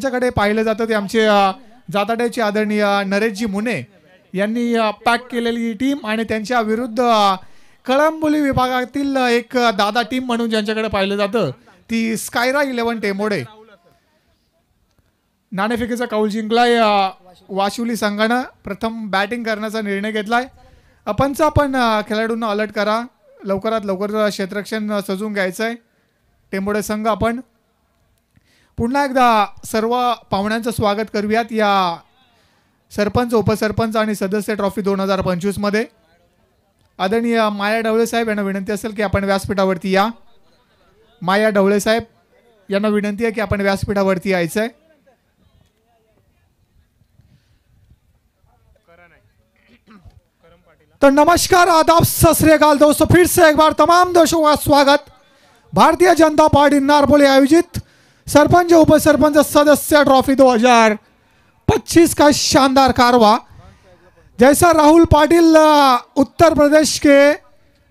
ज्यांच्याकडे पाहिलं जातं ते आमचे जाताड्याचे आदरणीय नरेशजी मुने यांनी पॅक केलेली टीम आणि त्यांच्या विरुद्ध कळंबोली विभागातील एक दादा टीम म्हणून ज्यांच्याकडे पाहिलं जातं ती स्कायरा 11 टेमोडे. नाणेफेकीचा कौल जिंकलाय वाशिवली संघानं. प्रथम बॅटिंग करण्याचा निर्णय घेतलाय. पंच आपण खेळाडूंना अलर्ट करा, लवकरात लवकर क्षेत्ररक्षण सजवून घ्यायचं आहे. टेंबोडे संघ आपण पुन्हा एकदा सर्व पाहुण्यांचं स्वागत करूयात या सरपंच, उपसरपंच आणि सदस्य ट्रॉफी 2025 मध्ये. आदरणीय माया ढवळे साहेब यांना विनंती असेल की आपण व्यासपीठावरती या. माया ढवळे साहेब यांना विनंती आहे की आपण व्यासपीठावरती यायचं आहे. तो नमस्कार, आदाब, सत श्री अकाल दोस्तों, फिर से एक बार तमाम दर्शकों का स्वागत. भारतीय जनता पार्टी नारपोली आयोजित सरपंच उपसरपंच सदस्य ट्रॉफी 2025 का शानदार कारवा. जैसा राहुल पाटिल उत्तर प्रदेश के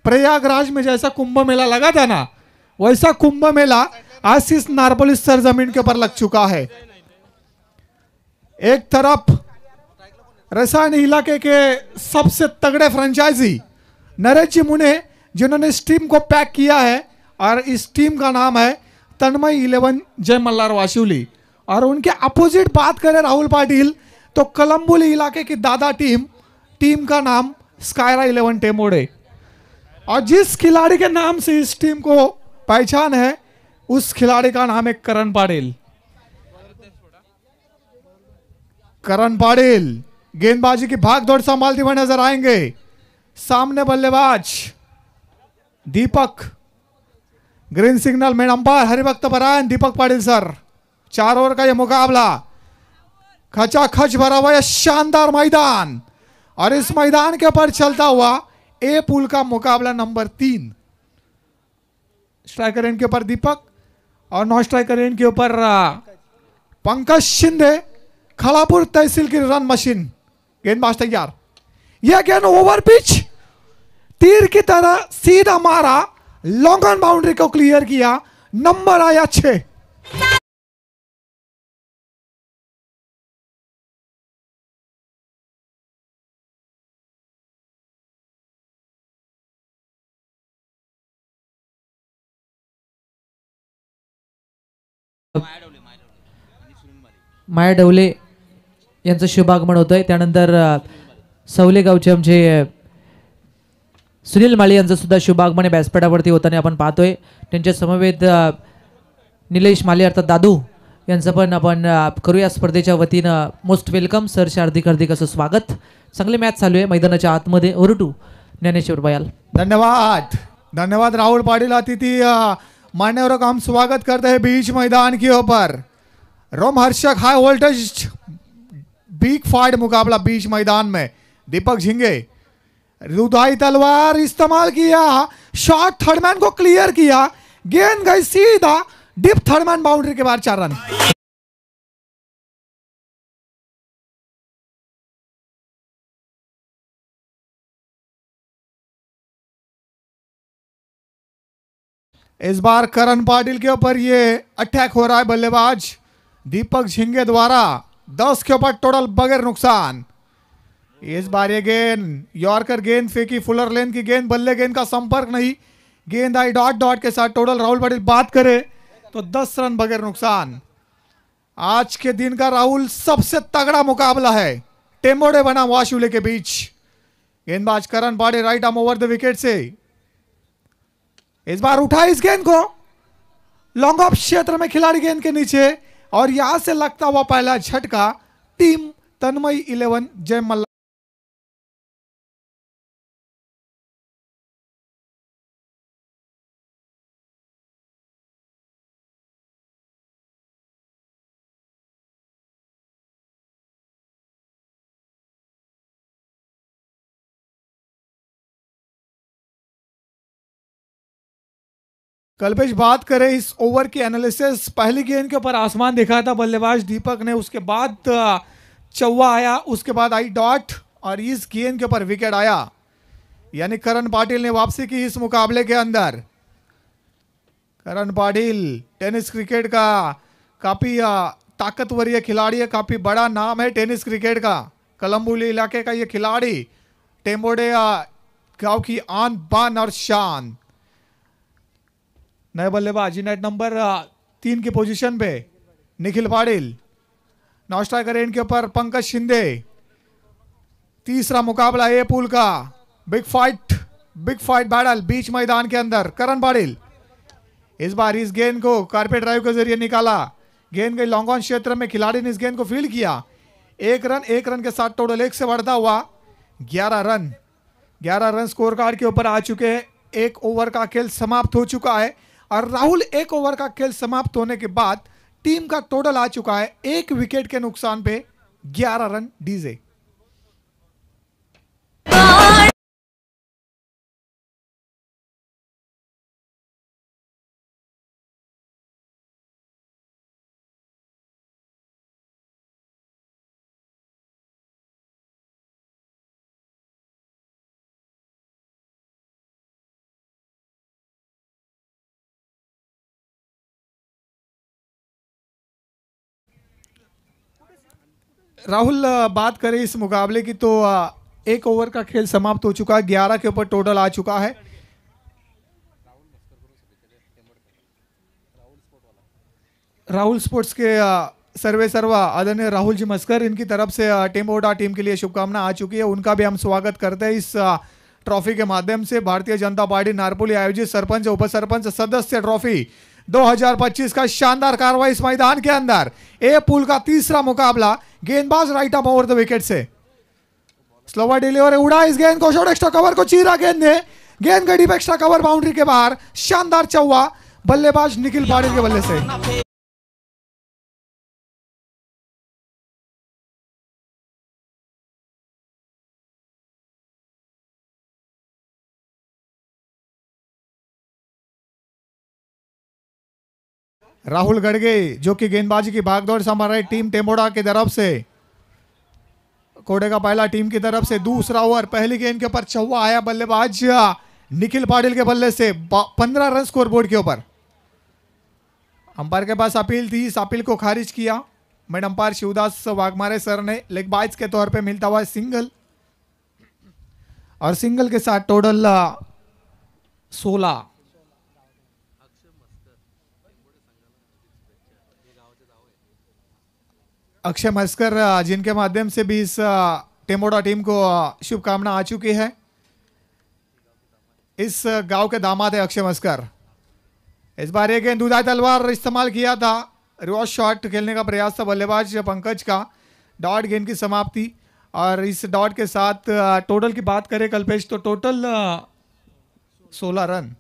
प्रयागराज में जैसा कुंभ मेला लगा था ना, वैसा कुंभ मेला आज इस नारपोली सरजमीन के ऊपर लग चुका है. एक तरफ रसायन इलाके के सबसे तगड़े फ्रेंचाइजी नरेश जी मुने जिन्होंने इस टीम को पैक किया है और इस टीम का नाम है तन्मय 11 जय मल्हार वाशिवली. और उनके अपोजिट बात करें राहुल पाटिल तो कलंबोली इलाके की दादा टीम का नाम स्कायरा 11 टेमोडे. और जिस खिलाड़ी के नाम से इस टीम को पहचान है उस खिलाड़ी का नाम है करण पाटिल. करण पाटिल गेंदबाजी की भागदौड़ संभालते हुए नजर आएंगे. सामने बल्लेबाज दीपक, ग्रीन सिग्नल में umpire Haribhakta Parayan Deepak Patil sir. 4 over का यह मुकाबला खचाखच भरा हुआ शानदार मैदान और इस मैदान के ऊपर चलता हुआ ए पूल का मुकाबला नंबर 3. स्ट्राइकर एंड के ऊपर दीपक और नॉन स्ट्राइकर एंड के ऊपर पंकज शिंदे. खड़ापुर तहसील की रन मशीन. गेंदबाज तैयार. यह गेंद ओवर पिच तीर की तरह सीधा मारा, लॉन्ग ऑन बाउंड्री को क्लियर किया. नंबर आया 6. माया ढवले यांचं शुभागमन होत आहे. त्यानंतर सवले गावचे आमचे सुनील माळी यांचं सुद्धा शुभागमन व्यासपीठावरती होताना आपण पाहतोय. त्यांच्या समवेत निलेश माळी अर्थात दादू यांचं पण आपण करूया स्पर्धेच्या वतीनं मोस्ट वेलकम सर. हार्दिक हार्दिक असं स्वागत. चांगली मॅच चालू आहे मैदानाच्या आतमध्ये. Over to Dnyaneshwar Bayal. धन्यवाद, धन्यवाद राहुल पाटिल. अतिथि मान्यवरों का हम स्वागत करते हैं बीच मैदान के ऊपर. रोमहर्षक हाई वोल्टेज बिग फाइट मुकाबला बीच मैदान में. दीपक झिंगे रुदाई तलवार इस्तेमाल किया, शॉट थर्डमैन को क्लियर किया, गेंद गई सीधा डिप थर्डमैन बाउंड्री के बाहर. 4 रन. इस बार करण पाटिल के ऊपर ये अटैक हो रहा है. बल्लेबाज दीपक झिंगे द्वारा 10 के ऊपर टोटल बगैर नुकसान. इस बार ये गेंद यॉर्कर गेंद फेंकी, फुलर लेन की गेंद, बल्ले गेंद का संपर्क नहीं, गेंद आई डॉट डॉट के साथ. टोटल राहुल पाटिल बात करे तो 10 रन बगैर नुकसान. आज के दिन का राहुल सबसे तगड़ा मुकाबला है टेमोडे बना वाशिवली के बीच. गेंदबाज Karan Patil right arm over the wicket से इस बार उठा इस गेंद को लॉन्ग ऑफ क्षेत्र में, खिलाड़ी गेंद के नीचे और यहां से लगता हुआ पहला झटका. टीम तन्मय 11 जय मल्हार. कल्पेश बात करें इस ओवर की एनालिसिस. पहली गेंद के ऊपर आसमान दिखा था बल्लेबाज दीपक ने, उसके बाद चौवा आया, उसके बाद आई डॉट और इस गेंद के ऊपर विकेट आया. यानी करण पाटिल ने वापसी की इस मुकाबले के अंदर. करण पाटिल टेनिस क्रिकेट का काफी ताकतवर ये खिलाड़ी है, काफी बड़ा नाम है टेनिस क्रिकेट का। कलम्बुली इलाके का ये खिलाड़ी, टेम्बोडे गांव की आन बान और शान। नए बल्लेबाज नेट नंबर 3 की पोजीशन पे निखिल पाटिल, नौ स्ट्राइकर एंड के ऊपर पंकज शिंदे। तीसरा मुकाबला ए पूल का, बिग फाइट बैटल बीच मैदान के अंदर। करण पाटिल इस बार इस गेंद को कारपेट ड्राइव के जरिए निकाला, गेंद गई लॉन्ग ऑन क्षेत्र में, खिलाड़ी ने इस गेंद को फील्ड किया। एक रन के साथ टोटल 1 से बढ़ता हुआ 11 रन स्कोर कार्ड के ऊपर आ चुके हैं। 1 ओवर का खेल समाप्त हो चुका है और राहुल 1 ओवर का खेल समाप्त होने के बाद टीम का टोटल आ चुका है 1 विकेट के नुकसान पे 11 रन डीजे। राहुल बात करें इस मुकाबले की तो 1 ओवर का खेल समाप्त हो चुका है, 11 के ऊपर टोटल आ चुका है। राहुल स्पोर्ट्स के सर्वे सर्वा आदरणीय राहुल जी मस्कर, इनकी तरफ से टेम्बोडा टीम के लिए शुभकामना आ चुकी है। उनका भी हम स्वागत करते हैं इस ट्रॉफी के माध्यम से। भारतीय जनता पार्टी नारपुली आयोजित सरपंच उप सरपंच सदस्य ट्रॉफी 2025 का शानदार कार्रवाई इस मैदान के अंदर। ए पूल का तीसरा मुकाबला, गेंदबाज right up over the wicket से स्लोवर डिलीवरी, उड़ा इस गेंद को, शॉर्ट एक्स्ट्रा कवर को चीरा गेंद ने, गेंद गई डीप एक्स्ट्रा कवर बाउंड्री के बाहर। शानदार चौवा बल्लेबाज निखिल पाटिल के बल्ले से। राहुल गड़गे जो कि गेंदबाजी की भागदौड़ संभाल रहे टीम टेम्बोडा की तरफ से, कोडे का पहला टीम की तरफ से दूसरा ओवर, पहली गेंद के ऊपर चौवा आया बल्लेबाज निखिल पाटिल के बल्ले से। 15 रन स्कोर बोर्ड के ऊपर। अंपायर के पास अपील थी, इस अपील को खारिज किया mad umpire Shivdas Waghmare sir ने। लेग बाइज के तौर पे मिलता हुआ सिंगल और सिंगल के साथ टोटल 16। अक्षय मस्कर जिनके माध्यम से भी इस टेम्बोडा टीम को शुभकामना आ चुकी है। इस गांव के दामाद है अक्षय मस्कर। इस बार एक गेंद दुधाई तलवार इस्तेमाल किया था, रिवर्स शॉट खेलने का प्रयास था बल्लेबाज पंकज का। डॉट गेंद की समाप्ति और इस डॉट के साथ टोटल की बात करें कल्पेश तो टोटल 16 रन।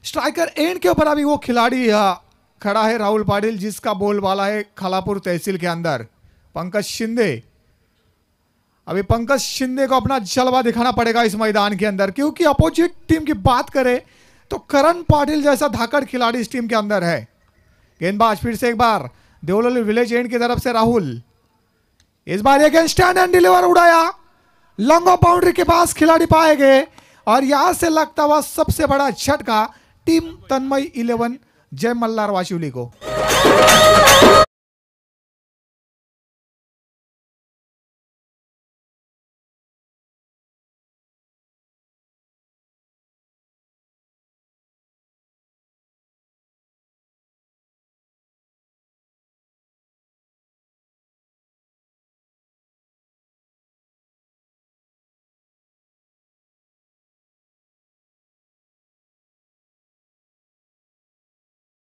स्ट्राइकर एंड के ऊपर अभी वो खिलाड़ी खड़ा है राहुल पाटिल, जिसका बोलबाला है खालापुर तहसील के अंदर पंकज शिंदे। अभी पंकज शिंदे को अपना जलवा दिखाना पड़ेगा इस मैदान के अंदर, क्योंकि अपोजिट टीम की बात करें तो करण पाटिल जैसा धाकड़ खिलाड़ी इस टीम के अंदर है। गेंदबाज फिर से एक बार देवलोली विलेज एंड की तरफ से राहुल, इस बार एक स्टैंड एंड डिलीवर उड़ाया, लॉन्ग ऑफ बाउंड्री के पास खिलाड़ी पाए गए और यहां से लगता हुआ सबसे बड़ा झटका टीम तन्मय 11 जय मल्लार वाशिवली को।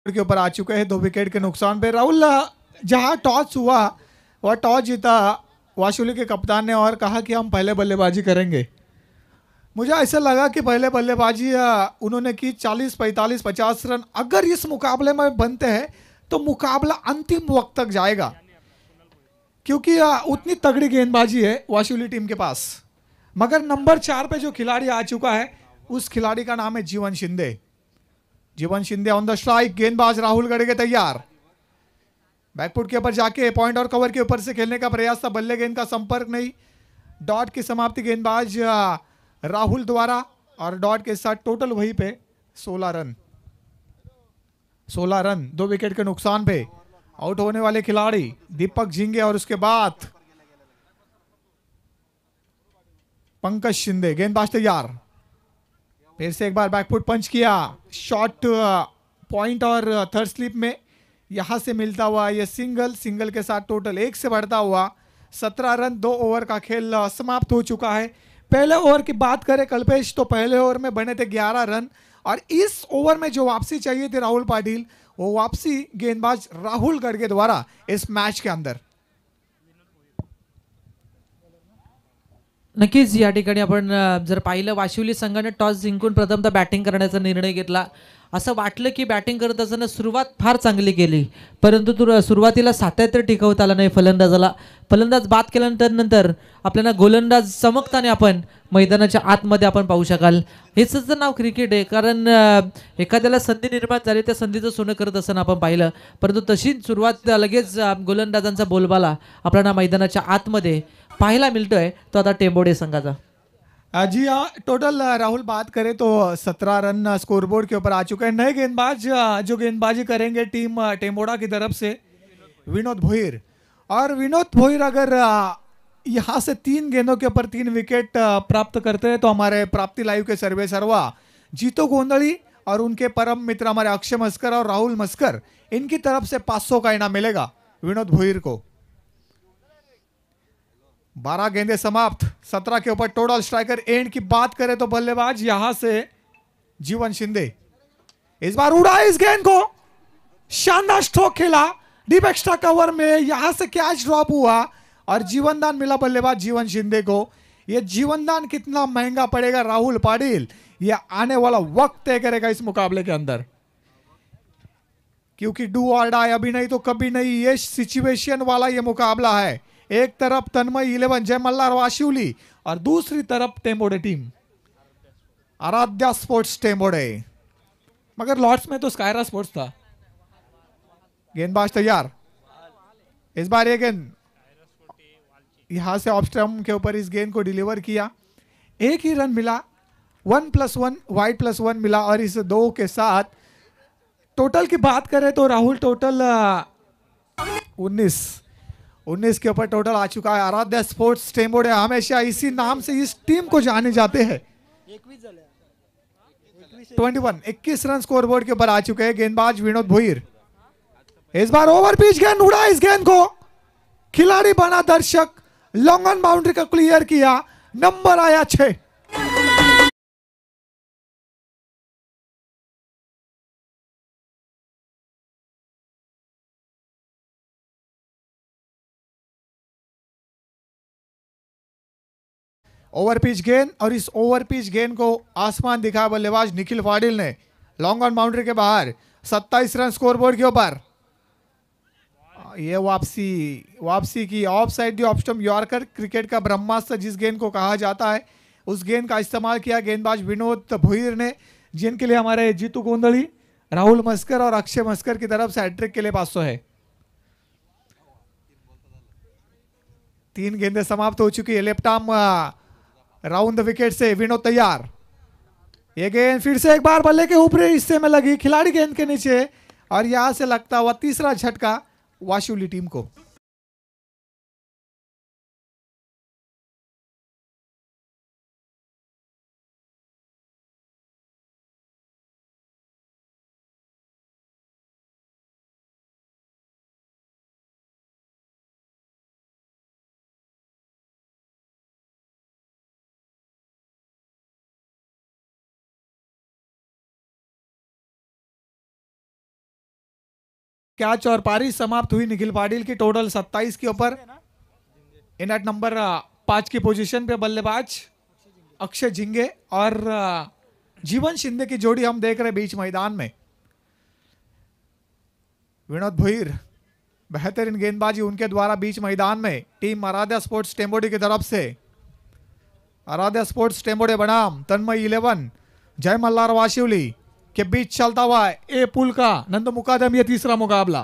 के ऊपर आ चुके हैं 2 विकेट के नुकसान पे। राहुल जहां टॉस हुआ वह टॉस जीता वाशिवली के कप्तान ने और कहा कि हम पहले बल्लेबाजी करेंगे। मुझे ऐसा लगा कि पहले बल्लेबाजी उन्होंने की 40, 45, 50 रन अगर इस मुकाबले में बनते हैं तो मुकाबला अंतिम वक्त तक जाएगा, क्योंकि उतनी तगड़ी गेंदबाजी है वाशिवली टीम के पास। मगर नंबर 4 पे जो खिलाड़ी आ चुका है उस खिलाड़ी का नाम है जीवन शिंदे। जीवन शिंदे ऑन द स्ट्राइक, गेंदबाज राहुल गड़गे तैयार, बैकफुट के ऊपर जाके पॉइंट और कवर के ऊपर से खेलने का प्रयास था, बल्ले गेंद का संपर्क नहीं। डॉट की समाप्ति गेंदबाज राहुल द्वारा और डॉट के साथ टोटल वहीं पे 16 रन 2 विकेट के नुकसान पे। आउट होने वाले खिलाड़ी दीपक झिंगे और उसके बाद पंकज शिंदे। गेंदबाज तैयार, फिर से एक बार बैकफुट पंच किया, शॉट पॉइंट और थर्ड स्लिप में यहां से मिलता हुआ ये सिंगल के साथ टोटल 1 से बढ़ता हुआ 17 रन। 2 ओवर का खेल समाप्त हो चुका है। पहले ओवर की बात करें कल्पेश तो पहले ओवर में बने थे 11 रन और इस ओवर में जो वापसी चाहिए थी राहुल पाटिल वो वापसी गेंदबाज राहुल गर्गे द्वारा इस मैच के अंदर। नक्कीच या ठिकाणी आपण जर पाहिलं वाशिवली संघाने टॉस जिंकून प्रथमतः बॅटिंग करण्याचा निर्णय घेतला। असं वाटलं की बॅटिंग करत असताना सुरुवात फार चांगली केली परंतु सुरुवातीला सातत्य टिकवता आलं नाही फलंदाजाला। फलंदाज बाद केल्यानंतर आपल्याला गोलंदाज चमकताना आपण मैदानाच्या आतमध्ये आपण पाहू शकाल। हेच तर नाव क्रिकेट आहे, कारण एखाद्याला संधी निर्माण झाली त्या संधीचं सोनं करत असताना आपण पाहिलं परंतु तशी सुरुवात लगेच गोलंदाजांचा बोलबाला आपल्याला मैदानाच्या आतमध्ये पाहायला मिळतोय तो आता टेंबोडे संघाचा। जी हाँ, टोटल राहुल बात करें तो 17 रन स्कोरबोर्ड के ऊपर आ चुके हैं। नए गेंदबाज जो गेंदबाजी करेंगे टीम टेम्बोड़ा की तरफ से विनोद भोईर। और विनोद भोईर अगर यहाँ से 3 गेंदों के ऊपर 3 विकेट प्राप्त करते हैं तो हमारे प्राप्ति लाइव के सर्वे सर्वा जीतो गोंदड़ी और उनके परम मित्र हमारे अक्षय मस्कर और राहुल मस्कर इनकी तरफ से 500 का इनाम मिलेगा विनोद भोईर को। 12 गेंदे समाप्त, 17 के ऊपर टोटल। स्ट्राइकर एंड की बात करें तो बल्लेबाज यहां से जीवन शिंदे इस बार उड़ा इस गेंद को, शानदार स्ट्रोक खेला डीप एक्स्ट्रा कवर में, यहां से कैच ड्रॉप हुआ और जीवनदान मिला बल्लेबाज जीवन शिंदे को। यह जीवनदान कितना महंगा पड़ेगा राहुल पाटिल यह आने वाला वक्त तय करेगा इस मुकाबले के अंदर, क्योंकि डू और डाई अभी नहीं तो कभी नहीं ये सिचुएशन वाला ये मुकाबला है। एक तरफ तन्मय 11 जय मल्हार वाशिवली और दूसरी तरफ टेम्बोडे टीम आराध्या स्पोर्ट्स टेम्बोडे, मगर लॉर्ड्स में तो स्कायरा स्पोर्ट्स था। गेंदबाज तैयार, इस बार ये गेंद यहां से ऑफ स्टंप के ऊपर इस गेंद को डिलीवर किया। एक ही रन मिला, 1+1 वाइड +1 मिला और इस 2 के साथ टोटल की बात करें तो राहुल टोटल 19 के ऊपर टोटल आ चुका है। आराध्या स्पोर्ट्स टेम्बोडे हमेशा इसी नाम से इस टीम को जाने जाते हैं। 21 रन स्कोर बोर्ड के ऊपर आ चुके हैं गेंदबाज विनोद भोईर। इस बार ओवर पिच गेंद उड़ा, इस गेंद को खिलाड़ी बना दर्शक, लॉन्ग ऑन बाउंड्री का क्लियर किया, नंबर आया 6। ओवर पिच गेंद और इस ओवर पिच गेंद को आसमान दिखा बल्लेबाज निखिल पाटिल ने लॉन्ग ऑन बाउंड्री के बाहर। 27 रन स्कोरबोर्ड के ऊपर। ये वापसी की of side the off stump yorker cricket का ब्रह्मास्त्र जिस गेंद को कहा जाता है उस गेंद का इस्तेमाल किया गेंदबाज विनोद भोईर ने, जिनके लिए हमारे जीतू गोंदड़ी, राहुल मस्कर और अक्षय मस्कर की तरफ से हैट्रिक के लिए 500 है। 3 गेंदें समाप्त हो चुकी है। Left arm round the wicket से विनोद तैयार। ये गेंद फिर से एक बार बल्ले के ऊपरी हिस्से में लगी, खिलाड़ी गेंद के नीचे और यहां से लगता हुआ तीसरा झटका वाशिवली टीम को। कैच और पारी समाप्त हुई निखिल पाटिल की। टोटल 27 के ऊपर। इन एट नंबर 5 की पोजीशन पे बल्लेबाज अक्षय झिंगे और जीवन शिंदे की जोड़ी हम देख रहे बीच मैदान में। विनोद भोईर बेहतरीन गेंदबाजी उनके द्वारा बीच मैदान में टीम आराध्या स्पोर्ट्स टेम्बोडे की तरफ से। आराध्या स्पोर्ट्स टेम्बोडे बनाम तन्मय 11 जय मल्हार वाशिवली के बीच चलता हुआ है ए पुल का नंद मुकादम। ये तीसरा मुकाबला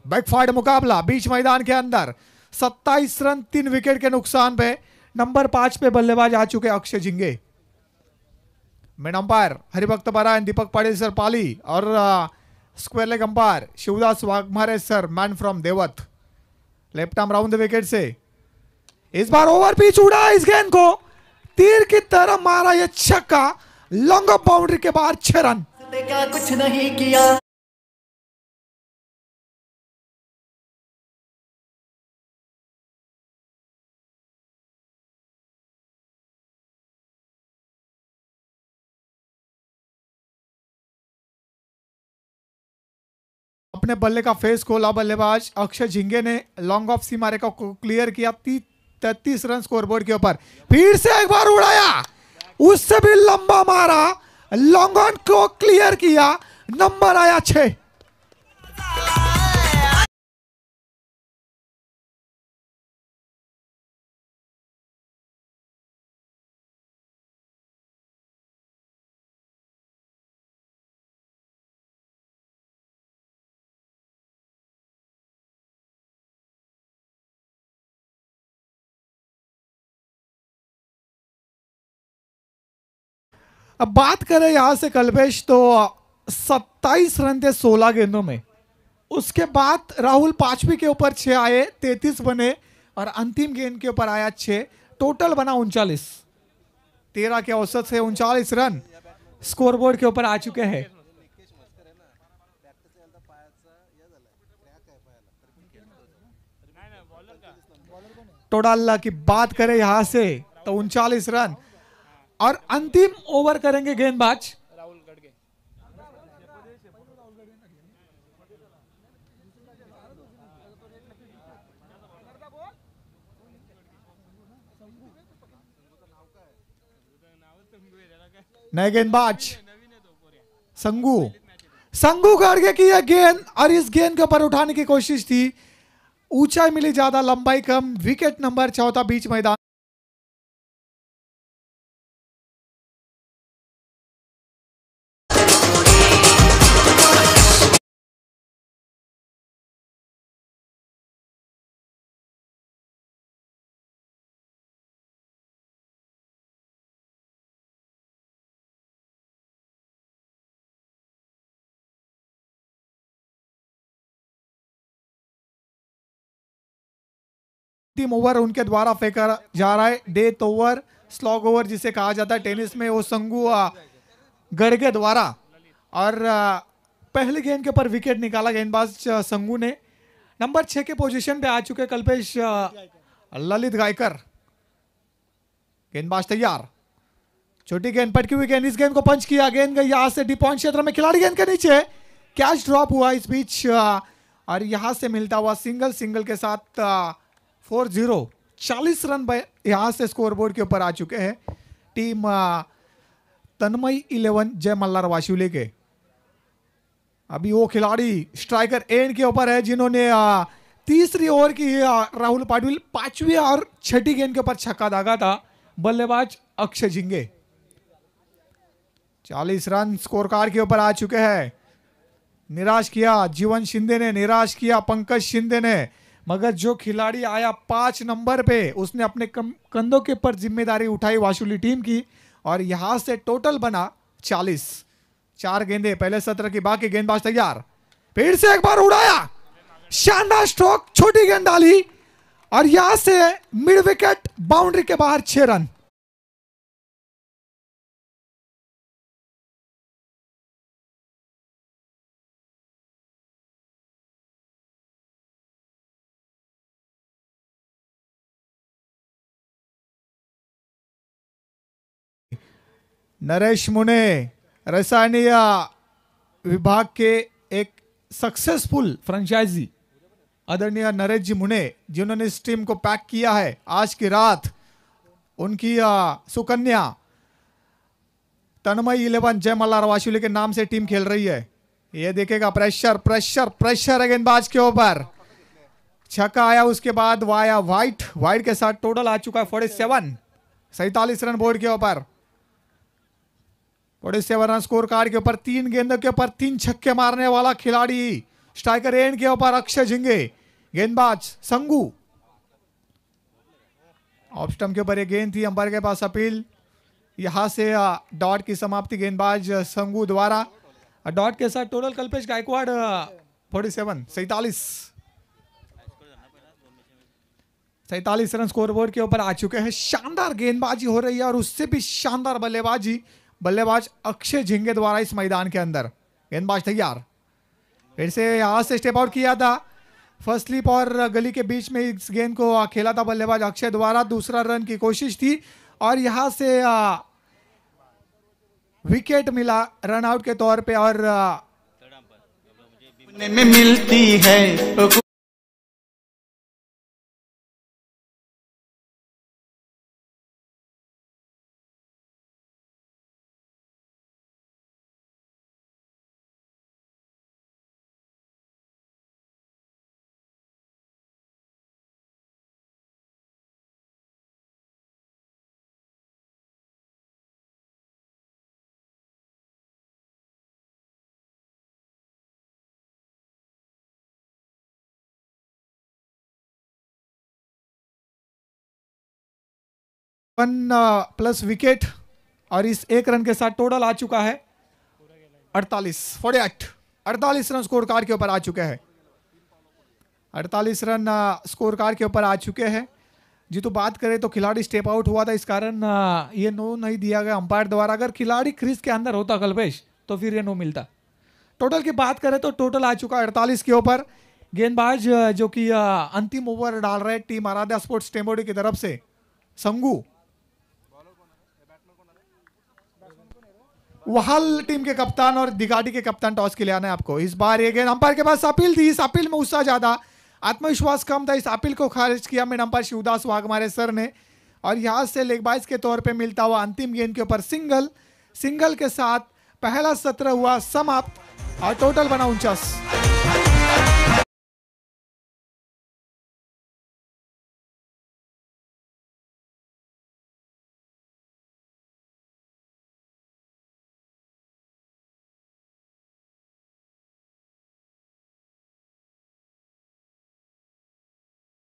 बैकफाइड मुकाबला बीच मैदान के अंदर। 27 रन 3 विकेट के नुकसान पे नंबर 5 पे बल्लेबाज आ चुके Akshay Jhinge. Main umpire Haribhakta Parayan Deepak Patil sir Pali और square leg umpire Shivdas Waghmare sir, man from Devat, left arm round the wicket से। इस बार ओवर पिच उड़ा इस गेंद को, तीर की तरह मारा ये छक्का, लॉन्ग ऑफ बाउंड्री के बाहर 6 रन। क्या कुछ नहीं किया। अपने बल्ले का फेस खोला बल्लेबाज अक्षय झिंगे ने, लॉन्ग ऑफ सीमारे को क्लियर किया 33 रन स्कोर बोर्ड के ऊपर। फिर से एक बार उड़ाया, उससे भी लंबा मारा, लॉन्ग ऑन को क्लियर किया, नंबर आया 6। अब बात करें यहां से कल्पेश, तो 27 रन थे 16 गेंदों में। उसके बाद राहुल पांचवी के ऊपर 6 आए, 33 बने, और अंतिम गेंद के ऊपर आया 6, टोटल बना 39। 13 के औसत से 39 रन स्कोरबोर्ड के ऊपर आ चुके हैं। टोटल की बात करें यहां से तो 39 रन, और अंतिम ओवर करेंगे गेंदबाज नए गेंदबाज संगू। संगू करके की यह गेंद, और इस गेंद के ऊपर उठाने की कोशिश थी, ऊंचाई मिली ज्यादा, लंबाई कम, विकेट नंबर 14 बीच मैदान। अंतिम ओवर उनके द्वारा फेंका जा रहा है, डेथ ओवर, स्लॉग ओवर जिसे कहा जाता है टेनिस में, वो संगू गड़गे द्वारा। और पहली गेंद के ऊपर विकेट निकाला गेंदबाज संगू ने। नंबर 6 के पोजीशन पे आ चुके कल्पेश ललित गायकर। गेंदबाज तैयार, छोटी गेंद, पटकी हुई गेंद, इस गेंद को पंच किया, गेंद गई यहां से डीप पॉइंट क्षेत्र में, खिलाड़ी गेंद के नीचे, कैच ड्रॉप हुआ इस बीच, और यहां से मिलता हुआ सिंगल के साथ 4-0, 40 रन यहां से स्कोरबोर्ड के ऊपर आ चुके हैं टीम तन्मय 11 जय मल्हार वाशिवली के। अभी वो खिलाड़ी स्ट्राइकर एंड के ऊपर है जिन्होंने तीसरी ओवर की राहुल पाटिल 5वीं और 6ठी गेंद के ऊपर छक्का दागा था, बल्लेबाज अक्षय झिंगे। 40 रन स्कोर कार्ड के ऊपर आ चुके हैं। निराश किया जीवन शिंदे ने, निराश किया पंकज शिंदे ने, मगर जो खिलाड़ी आया 5 नंबर पे उसने अपने कंधों के ऊपर जिम्मेदारी उठाई वाशिवली टीम की, और यहां से टोटल बना 40। 4 गेंदे पहले सत्र की, बाकी गेंदबाज तैयार, फिर से एक बार उड़ाया, शानदार स्ट्रोक, छोटी गेंद डाली, और यहां से मिड विकेट बाउंड्री के बाहर 6 रन। नरेश मुने रसायनीय विभाग के एक सक्सेसफुल फ्रेंचाइजी आदरणीय नरेश जी मुने, जिन्होंने इस टीम को पैक किया है। आज की रात उनकी सुकन्या तन्मय 11 जय मल्हार वाशिवली के नाम से टीम खेल रही है। ये देखेगा, प्रेशर प्रेशर प्रेशर है गेंदबाज के ऊपर, छक्का आया, उसके बाद वाया वाइट के साथ टोटल आ चुका है 47, 47 रन बोर्ड के ऊपर। 47 रन स्कोर कार्ड के ऊपर, 3 गेंदों के ऊपर 3 छक्के मारने वाला खिलाड़ी स्ट्राइकर एंड के ऊपर अक्षय झिंगे। गेंदबाज संगू, ऑफ स्टंप के ऊपर एक गेंद थी, अंपायर के पास अपील, यहां से डॉट की समाप्ति गेंदबाज संगू द्वारा। डॉट के साथ total Kalpesh Gaikwad 47 47 run scoreboard के ऊपर आ चुके हैं। शानदार गेंदबाजी हो रही है और उससे भी शानदार बल्लेबाजी बल्लेबाज अक्षय झिंगे द्वारा इस मैदान के अंदर। गेंदबाज तैयार, फिर से यहां से स्टेप आउट किया था, फर्स्ट स्लिप और गली के बीच में इस गेंद को खेला था बल्लेबाज अक्षय द्वारा। दूसरा रन की कोशिश थी और यहां से विकेट मिला रन आउट के तौर पे। और में मिलती है प्लस विकेट और इस एक रन के साथ टोटल आ चुका है 48 रन स्कोर कार्ड के ऊपर आ चुके हैं। 48 रन स्कोर कार्ड के ऊपर आ चुके हैं। जी तो बात करें तो खिलाड़ी स्टेप आउट हुआ था, इस कारण ये नो नहीं दिया गया अंपायर द्वारा। अगर खिलाड़ी क्रीज के अंदर होता कल्पेश तो फिर ये नो मिलता। टोटल की बात करें तो टोटल आ चुका 48 के ऊपर। गेंदबाज जो कि अंतिम ओवर डाल रहे टीम आराध्या स्पोर्ट्स टेंबोडी की तरफ से संगू, वहाल टीम के कप्तान और दिगाटी के कप्तान टॉस के लिए आना है आपको। इस बार ये गेंद अंपायर के पास अपील थी, इस अपील में उत्साह ज्यादा, आत्मविश्वास कम था, इस अपील को खारिज किया mid umpire Shivdas Waghmare sir ने। और यहां से लेगबाइज के तौर पे मिलता हुआ अंतिम गेंद के ऊपर सिंगल के साथ पहला सत्र हुआ समाप्त और टोटल बना 49।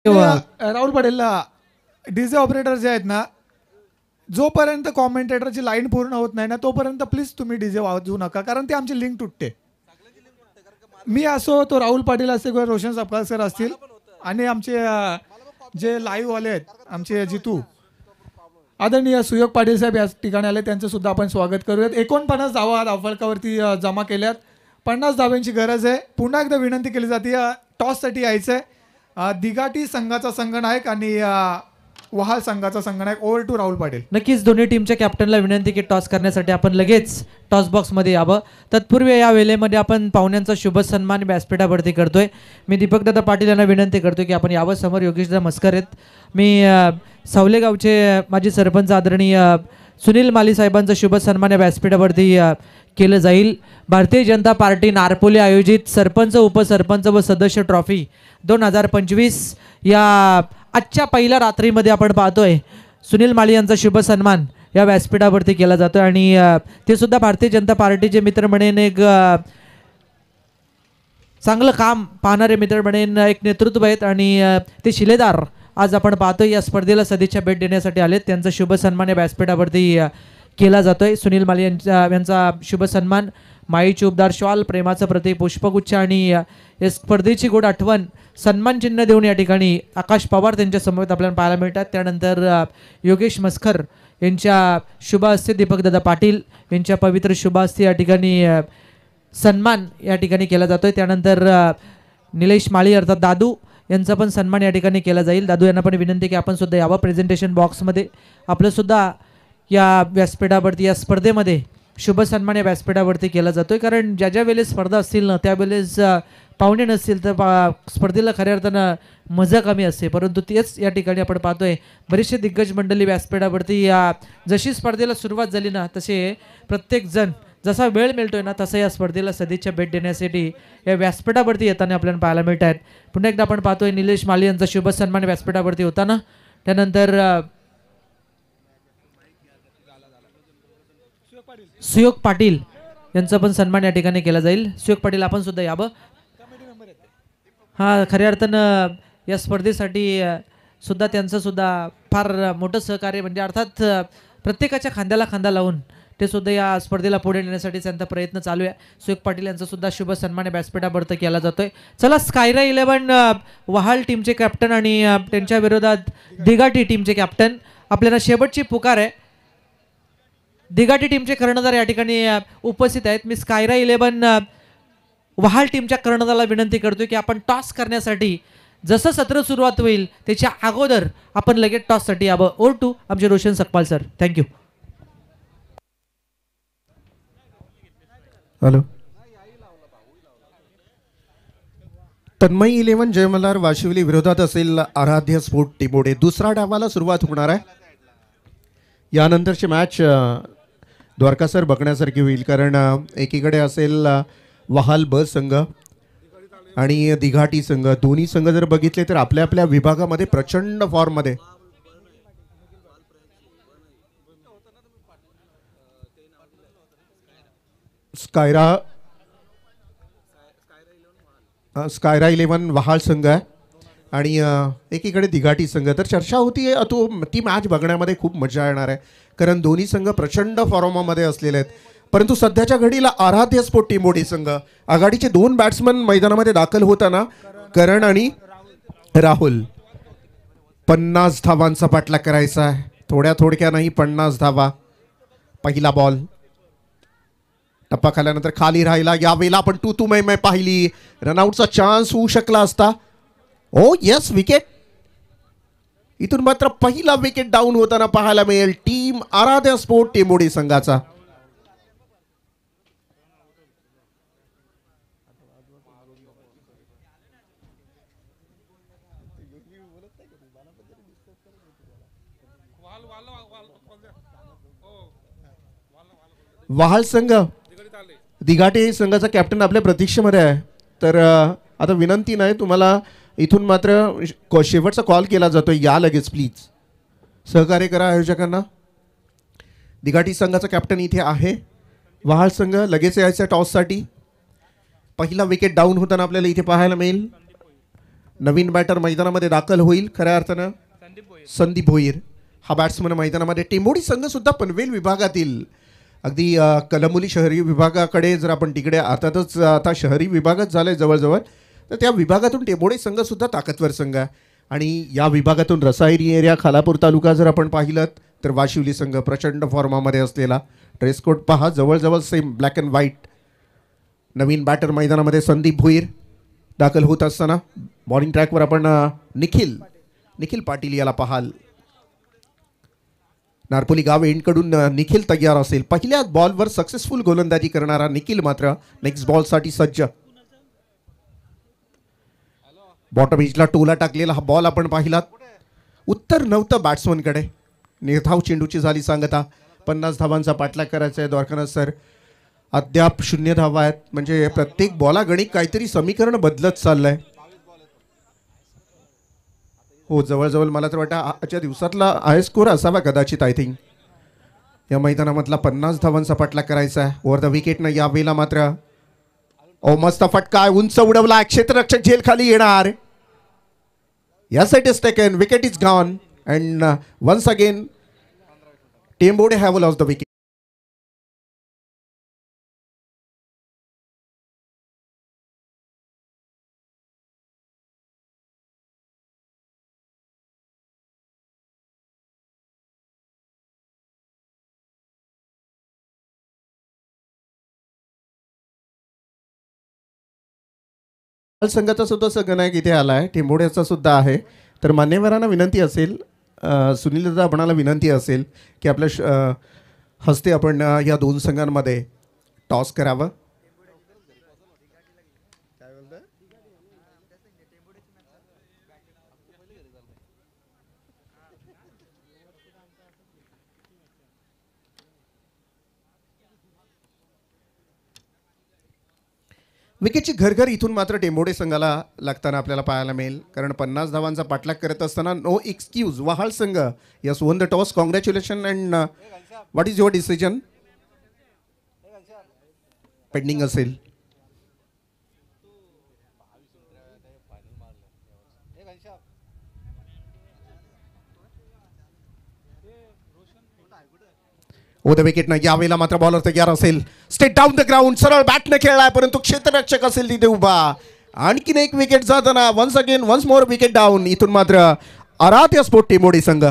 राहुल पटेल डीजे ऑपरेटर जे आहेत ना, जोपर्यंत कॉमेंटेटरची लाईन पूर्ण होत नाही ना तोपर्यंत प्लीज तुम्ही डीजे वाजवू नका, कारण ते आमची लिंक तुटते। मी असो तो राहुल पाटील असते किंवा रोशन सपकाळ सर असतील आणि आमचे जे लाईव्ह वाले आहेत आमचे जितू आदरणीय सुयोग पाटील साहेब या ठिकाणी आले, त्यांचं सुद्धा आपण स्वागत करूयात। 49 धावा धावफलकावरती जमा केल्यात, 50 धाव्यांची गरज आहे। पुन्हा एकदा विनंती केली जाते टॉससाठी यायचं आहे। दिगाटी संघाचा संघनायक आणि वहाल संघाचा संघनायक। Over to Rahul Patil. नक्कीच दोन्ही टीमच्या कॅप्टनला विनंती की टॉस करण्यासाठी आपण लगेच टॉस बॉक्समध्ये यावं। तत्पूर्वी या वेळेमध्ये आपण पाहुण्यांचा शुभ सन्मान व्यासपीठावरती करतोय। मी दीपकदादा पाटील यांना विनंती करतोय की आपण यावं समोर। योगेशदा मस्कर आहेत, मी सावले गावचे माजी सरपंच आदरणीय सुनील माली साहेबांचा शुभ सन्मान या व्यासपीठावरती केलं जाईल। भारतीय जनता पार्टी नारपोली आयोजित सरपंच उपसरपंच व सदस्य ट्रॉफी 2025 या आजच्या पहिल्या रात्रीमध्ये आपण पाहतोय सुनील माळी यांचा शुभ सन्मान या व्यासपीठावरती केला जातोय। आणि ते सुद्धा भारतीय जनता पार्टीचे मित्र म्हणून एक चांगलं काम पाहणारे मित्र म्हणून एक नेतृत्व आहेत आणि ते शिलेदार आज आपण पाहतोय या स्पर्धेला सदिच्छा भेट देण्यासाठी आलेत। त्यांचा शुभ सन्मान या व्यासपीठावरती केला जातोय। सुनील माली यांचा शुभ सन्मान माईची उबदार शॉल, प्रेमाचं प्रतीक पुष्पगुच्छ आणि या स्पर्धेची गोड आठवण सन्मान चिन्ह देऊन या ठिकाणी आकाश पवार त्यांच्या समवेत आपल्याला पाहायला मिळतात। त्यानंतर योगेश मस्कर यांच्या शुभ हस्ते दीपकदादा पाटील यांच्या पवित्र शुभ हस्ते या ठिकाणी सन्मान या ठिकाणी केला जातोय। त्यानंतर निलेश माळी अर्थात दादू यांचा पण सन्मान या ठिकाणी केला जाईल। दादू यांना पण विनंती की आपण सुद्धा यावं प्रेझेंटेशन बॉक्समध्ये। आपलं सुद्धा या व्यासपीठावरती या स्पर्धेमध्ये शुभ सन्मान या व्यासपीठावरती केला जातोय, कारण ज्या ज्या वेळेस स्पर्धा असतील ना त्यावेळेस पाहुणे नसतील तर स्पर्धेला खऱ्या अर्थानं मजा कमी असते। परंतु तेच या ठिकाणी आपण पाहतोय बरेचसे दिग्गज मंडळी व्यासपीठावरती या जशी स्पर्धेला सुरुवात झाली ना तसे प्रत्येक जण जसा वेळ मिळतोय ना तसा या स्पर्धेला सदिच्छा भेट देण्यासाठी या व्यासपीठावरती येताना आपल्याला पाहायला मिळत आहेत। पुन्हा एकदा आपण पाहतोय निलेश माळी यांचा शुभ सन्मान व्यासपीठावरती होताना। त्यानंतर सुयोग पाटील यांचा पण सन्मान या ठिकाणी केला जाईल। सुयोग पाटील आपण सुद्धा यावं। हा खऱ्या अर्थानं या स्पर्धेसाठी सुद्धा त्यांचं सुद्धा फार मोठं सहकार्य म्हणजे अर्थात प्रत्येकाच्या खांद्याला खांदा लावून ते सुद्धा या स्पर्धेला पुढे नेण्यासाठी त्यांचा प्रयत्न चालू आहे. सुयोग पाटील यांचा सुद्धा शुभ सन्मान व्यासपीठावरती केला जातोय. चला स्कायरा 11 वहाल टीमचे कॅप्टन आणि त्यांच्या विरोधात दिघाटी टीमचे कॅप्टन, आपल्याला शेवटची पुकार आहे. दिघाटी टीमचे कर्णधार या ठिकाणी उपस्थित आहेत. मी स्कायरा 11 वहाल टीमच्या कर्णधाराला विनंती करतोय की आपण टॉस करण्यासाठी जसं सत्र सुरुवात होईल त्याच्या अगोदर आपण लगेच टॉससाठी यावं. ओर टू आमचे रोशन सकपाल सर. थँक्यू. हॅलो. तन्मय 11 जय मल्हार वाशिवली विरोधात असेल आराध्य स्पोर्ट टिमोडे. दुसरा डावाला सुरुवात होणार आहे. यानंतरची मॅच द्वारका सर बघण्यासारखी होईल, कारण एकीकडे असेल वहाल ब संघ आणि दिघाटी संघ. दोन्ही संघ जर बघितले तर आपल्या आपल्या विभागामध्ये प्रचंड फॉर्ममध्ये. स्कायरा 11 वहाल संघ आहे आणि एकीकडे दिघाटी संघ. तर चर्चा होती ती मॅच बघण्यामध्ये खूप मजा येणार आहे, कारण दोन्ही संघ प्रचंड फॉर्ममध्ये असलेले आहेत. परंतु सध्याच्या घडीला आराध्य स्पोर्ट टिमोडी संघ आघाडीचे 2 बॅट्समन मैदानामध्ये दाखल होताना करण आणि राहुल. 50 धावांचा पाठलाग करायचा आहे. थोड्या नाही 50 धावा. पहिला बॉल टप्पा खाल्यानंतर खाली राहिला. यावेळेला आपण तू मै पाहिली. रनआउटचा चान्स होऊ शकला असता. ओ यस, विकेट. इथून मात्र पहिला विकेट डाऊन होताना पाहायला मिळेल टीम आराध्य स्पोर्ट टिमोडी संघाचा. वहाल संघ दिघाटी संघाचा कॅप्टन आपल्या प्रतीक्षेमध्ये आहे. तर आता विनंती नाही तुम्हाला, इथून मात्र शेवटचा कॉल केला जातोय. या लगेच प्लीज, सहकार्य करा आयोजकांना. दिघाटी संघाचा कॅप्टन इथे आहे. वहाल संघ लगेच यायचा टॉससाठी. पहिला विकेट डाऊन होताना आपल्याला इथे पाहायला मिळेल. नवीन बॅटर मैदानामध्ये दाखल होईल. खऱ्या अर्थानं संदीप भोईर हा बॅट्समन मैदानामध्ये. टिमोडी संघ सुद्धा पनवेल विभागातील अगदी कलमुली शहरी विभागाकडे जर आपण तिकडे अर्थातच आता शहरी विभागच झालं आहे जवळजवळ, तर त्या विभागातून टेंबोडे संघसुद्धा ताकदवर संघ आहे. आणि या विभागातून रसायरी एरिया खालापूर तालुका जर आपण पाहिलं तर वाशिवली संघ प्रचंड फॉर्मामध्ये असलेला. ड्रेस कोड पहा, जवळजवळ सेम ब्लॅक अँड व्हाईट. नवीन बॅटर मैदानामध्ये संदीप भोईर दाखल होत असताना बॉलिंग ट्रॅकवर आपण निखिल पाटील याला पाहाल. नारपोली गाव एंडकडून निखिल तयार असेल. पहिल्या बॉलवर सक्सेसफुल गोलंदाजी करणारा निखिल मात्र नेक्स्ट बॉलसाठी सज्ज. बॉटम एजला टोला टाकलेला हा बॉल आपण पाहिलात. उत्तर नव्हतं बॅट्समनकडे. निर्धाव चेंडूची झाली सांगता. 50 धावांचा पाठलाग करायचा आहे द्वारकानाथ सर. अद्याप 0 धावा आहेत. म्हणजे प्रत्येक बॉला गणित काहीतरी समीकरण बदलत चाललंय. हो, जवळजवळ मला तर वाटतं आजच्या दिवसातला हाय स्कोर असावा कदाचित. आय थिंक या मैदानामधला 50 धावांचा पाठलाग करायचा आहे. ओव्हर द विकेटनं यावेळेला मात्र मस्त फटका उंच उडवला. क्षेत्ररक्षक झेल खाली येणार. Yes, it is taken. Wicket is gone and once again Tembode have lost the wicket. संघाचा सुद्धा संघनायक इथे आला आहे. टेंबोड्याचा सुद्धा आहे. तर मान्यवरांना विनंती असेल, सुनील दादा आपणाला विनंती असेल की आपल्या हस्ते आपण या 2 संघांमध्ये टॉस करावं. विकेटची घरघर इथून मात्र टेंबोडे संघाला लागताना आपल्याला पाहायला मिळेल, कारण 50 धावांचा पाठलाग करत असताना नो एक्सक्यूज. वहाल संघ yes won the toss. Congratulation and what is your decision? Pending असेल. ओ द विकेटनं यावेळेला मात्र बॉलर तयार असेल. स्टेट डाऊन द ग्राउंड, सरळ बॅटने खेळलाय परंतु क्षेत्ररक्षक असेल तिथे उभा. आणखीन एक विकेट जाताना वन्स मोर विकेट डाऊन. इथून मात्र आराध्य स्पोर्ट टिमोडी संघ.